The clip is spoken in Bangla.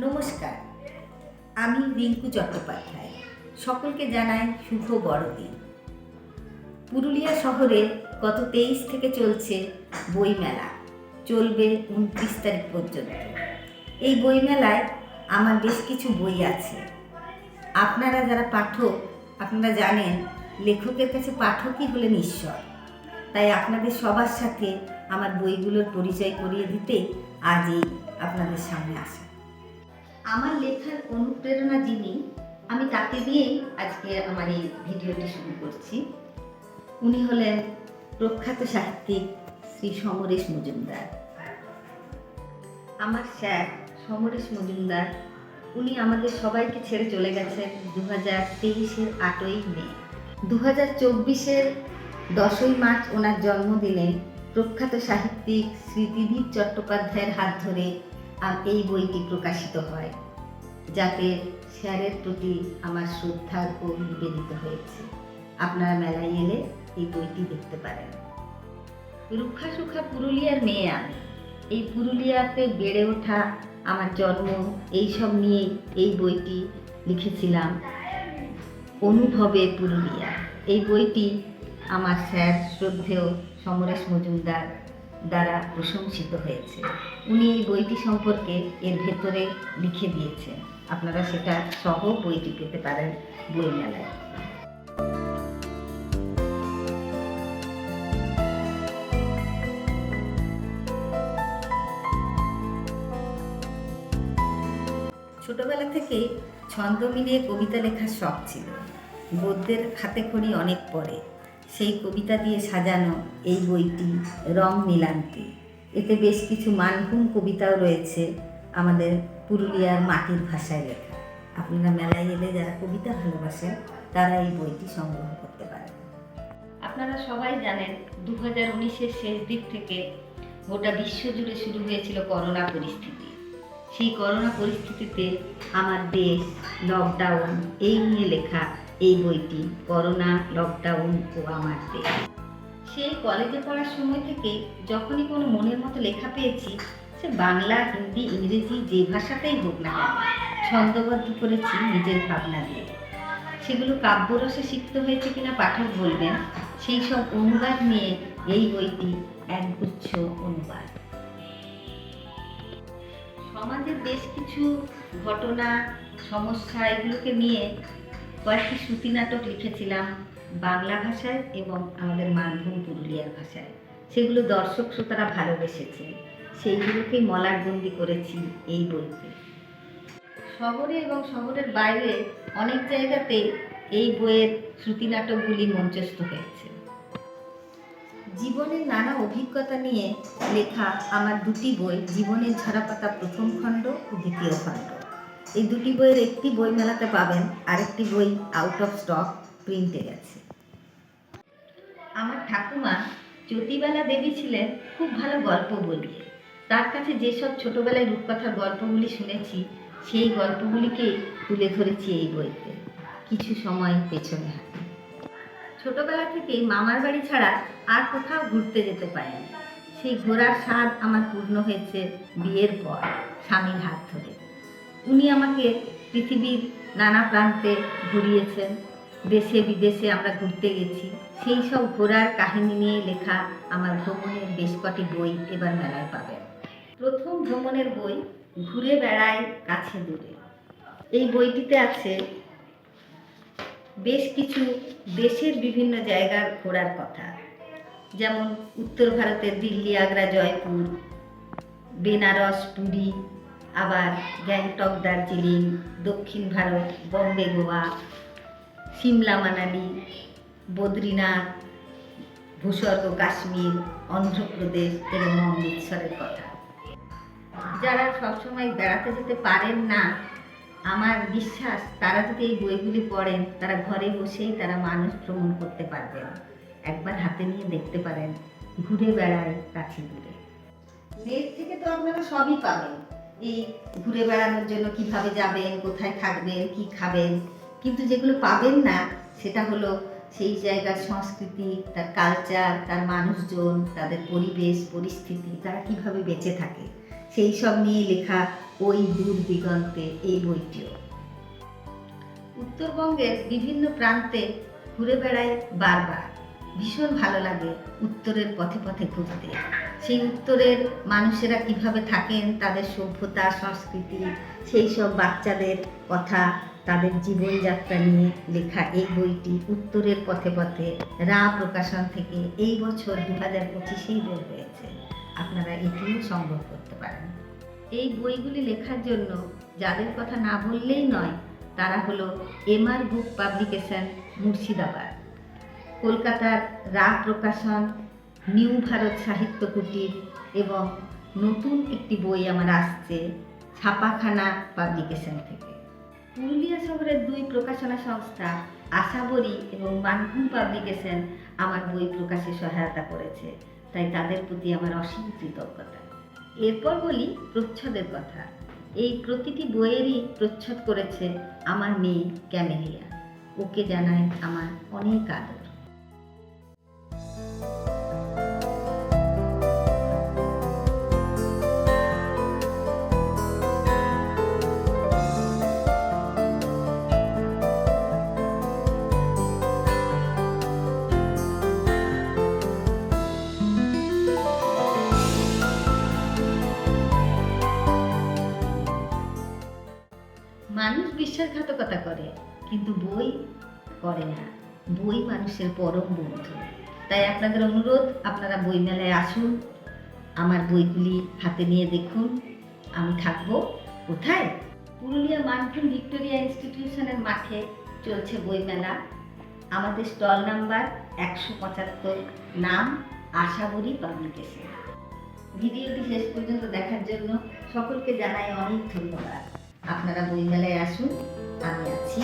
নমস্কার, আমি রিঙ্কু চট্টোপাধ্যায়। সকলকে জানাই শুভ বড়দিন। পুরুলিয়া শহরে গত 23 থেকে চলছে বইমেলা, চলবে 29 তারিখ পর্যন্ত। এই বইমেলায় আমার বেশ কিছু বই আছে। আপনারা যারা পাঠক, আপনারা জানেন লেখকের কাছে পাঠকই হলেন ঈশ্বর। তাই আপনাদের সবার সাথে আমার বইগুলোর পরিচয় করিয়ে দিতে আজই আপনাদের সামনে আসা। আমার লেখার অনুপ্রেরণা যিনি, আমি তাকে দিয়েই আজকে আমার এই ভিডিওটি শুরু করছি। উনি হলেন প্রখ্যাত সাহিত্যিক শ্রী সমরেশ মজুমদার। আমার স্যার সমরেশ মজুমদার, উনি আমাদের সবাইকে ছেড়ে চলে গেছেন 2023-এর 8ই মে। 2024-এর 10ই মার্চ ওনার জন্মদিনে প্রখ্যাত সাহিত্যিক শ্রী ত্রিদীপ চট্টোপাধ্যায়ের হাত ধরে এই বইটি প্রকাশিত হয়, যাতে স্যারের প্রতি আমার শ্রদ্ধা ও নিবেদিত হয়েছে। আপনারা মেলায় এলে এই বইটি দেখতে পারেন। রুখা সুখা পুরুলিয়ার মেয়ে আমি। এই পুরুলিয়াতে বেড়ে ওঠা, আমার জন্ম, এইসব নিয়ে এই বইটি লিখেছিলাম। অনুভবে পুরুলিয়া, এই বইটি আমার স্যার শ্রদ্ধেয় সমরেশ মজুমদার দ্বারা প্রশংসিত হয়েছে। উনি এই বইটি সম্পর্কে এর ভেতরে লিখে দিয়েছেন। আপনারা সেটা সহ বইটি পেতে পারেন বইমেলায়। ছোটবেলা থেকে ছন্দ মিলিয়ে কবিতা লেখার শখ ছিল। গদ্যের হাতে খড়ি অনেক পরে সেই কবিতা দিয়ে সাজানো এই বইটি রং নীলান্তি। এতে বেশ কিছু মানভূম কবিতাও রয়েছে আমাদের পুরুলিয়ার মাটির ভাষায় লেখা। আপনারা মেলায় এলে যারা কবিতা ভালোবাসেন তারা এই বইটি সংগ্রহ করতে পারেন। আপনারা সবাই জানেন 2019-এর শেষ দিক থেকে গোটা বিশ্বজুড়ে শুরু হয়েছিল করোনা পরিস্থিতি। সেই করোনা পরিস্থিতিতে আমার দেশ, লকডাউন, এই নিয়ে লেখা এই বইটি করোনা, লকডাউন ও আমার দেশ। সেই কলেজে পড়ার সময় থেকে যখনই কোনো মনের মতো লেখা পেয়েছি, সে বাংলা, হিন্দি, ইংরেজি যে ভাষাতেই হোক না কেন, ছন্দবদ্ধ করেছি নিজের ভাবনা দিয়ে। সেগুলো কাব্যরসে সিক্ত হয়েছে কিনা পাঠক বলবেন। সেই সব অনুবাদ নিয়ে এই বইটি একগুচ্ছ অনুবাদ। সমাজের বেশ কিছু ঘটনা, সমস্যা, এগুলোকে নিয়ে কয়েকটি শ্রুতি নাটক লিখেছিলাম বাংলা ভাষায় এবং আমাদের মানভূম পুরুলিয়ার ভাষায়। সেগুলো দর্শক শ্রোতারা ভালোবেসেছে, সেইগুলোকেই মলাটবন্দি করেছি এই বইতে। শহরে এবং শহরের বাইরে অনেক জায়গাতে এই বইয়ের শ্রুতি নাটকগুলি মঞ্চস্থ হয়েছে। জীবনের নানা অভিজ্ঞতা নিয়ে লেখা আমার দুটি বই, জীবনের ঝরাপাতা প্রথম খণ্ড ও দ্বিতীয় খণ্ড। এই দুটি বইয়ের একটি বই মেলাতে পাবেন, আরেকটি বই আউট অফ স্টক, প্রিন্টে গেছে। আমার ঠাকুমা জ্যোতিবালা দেবী ছিলেন খুব ভালো গল্প বলিয়ে। তার কাছে যেসব ছোটবেলায় রূপকথার গল্পগুলি শুনেছি, সেই গল্পগুলিকেই তুলে ধরেছি এই বইতে। কিছু সময় পেছনে হাঁটি। ছোটবেলা থেকেই মামার বাড়ি ছাড়া আর কোথাও ঘুরতে যেতে পারিনি। সেই ঘোরার স্বাদ আমার পূর্ণ হয়েছে বিয়ের পর স্বামীর হাত ধরে। উনি আমাকে পৃথিবীর নানা প্রান্তে ঘুরিয়েছেন, দেশে বিদেশে আমরা ঘুরতে গেছি। সেই সব ঘোরার কাহিনী নিয়ে লেখা আমার ভ্রমণের বেশ কটি বই এবার মেলায় পাবেন। প্রথম ভ্রমণের বই ঘুরে বেড়াই কাছে দূরে। এই বইটিতে আছে বেশ কিছু দেশের বিভিন্ন জায়গার ঘোরার কথা, যেমন উত্তর ভারতের দিল্লি, আগ্রা, জয়পুর, বেনারস, পুরী, আবার গ্যাংটক, দার্জিলিং, দক্ষিণ ভারত, বম্বে, গোয়া, সিমলা, মানালি, বদ্রীনাথ, ভূস্বর্গ কাশ্মীর, অন্ধ্রপ্রদেশ এবং অমৃতসরের কথা। যারা সবসময় বেড়াতে যেতে পারেন না, আমার বিশ্বাস তারা যদি এই বইগুলি পড়েন, তারা ঘরে বসেই তারা মানুষ ভ্রমণ করতে পারবেন। একবার হাতে নিয়ে দেখতে পারেন ঘুরে বেড়ায় কাছে দূরে। নেট থেকে তো আপনারা সবই পাবেন, এই ঘুরে বেড়ানোর জন্য কিভাবে যাবেন, কোথায় থাকবেন, কি খাবেন। কিন্তু যেগুলো পাবেন না সেটা হলো সেই জায়গার সংস্কৃতি, তার কালচার, তার মানুষজন, তাদের পরিবেশ পরিস্থিতি, তারা কিভাবে বেঁচে থাকে, সেই সব নিয়ে লেখা ওই দূর দিগন্তে এই বইটিও। উত্তরবঙ্গের বিভিন্ন প্রান্তে ঘুরে বেড়াই বারবার। ভীষণ ভালো লাগে উত্তরের পথে পথে ঘুরতে। সেই উত্তরের মানুষেরা কিভাবে থাকেন, তাদের সভ্যতা সংস্কৃতি, সেই সব বাচ্চাদের কথা, তাদের জীবনযাত্রা নিয়ে লেখা এই বইটি উত্তরের পথে পথে রা প্রকাশন থেকে এই বছর 2025-এই বের হয়েছে। আপনারা এটিও সংগ্রহ করতে পারেন। এই বইগুলি লেখার জন্য যাদের কথা না বললেই নয় তারা হলো এমআর বুক পাবলিকেশন মুর্শিদাবাদ, কলকাতার রা প্রকাশন, নিউ ভারত সাহিত্য কুটির এবং নতুন একটি বই আমার আসছে ছাপাখানা পাবলিকেশন থেকে। পুরুলিয়া শহরের 2 প্রকাশনা সংস্থা আশাবরী এবং মানভূম পাবলিকেশন আমার বই প্রকাশে সহায়তা করেছে, তাই তাদের প্রতি আমার অসীম কৃতজ্ঞতা। এরপর বলি প্রচ্ছদের কথা। এই প্রতিটি বইয়েরই প্রচ্ছদ করেছে আমার মেয়ে ক্যামেলিয়া। ওকে জানাই আমার অনেক আদর। মানুষ বিশ্বাসঘাতকতা করে কিন্তু বই করে না। বই মানুষের পরম বন্ধু। তাই আপনাদের অনুরোধ, আপনারা বইমেলায় আসুন, আমার বইগুলি হাতে নিয়ে দেখুন। আমি থাকবো কোথায়? পুরুলিয়া মানভূম ভিক্টোরিয়া ইনস্টিটিউশনের মাঠে চলছে বইমেলা। আমাদের স্টল নাম্বার 175, নাম আশাবরী পাবলিকেশন। ভিডিওটি শেষ পর্যন্ত দেখার জন্য সকলকে জানাই অনেক ধন্যবাদ। আপনারা বইমেলায় আসুন, আমি আছি।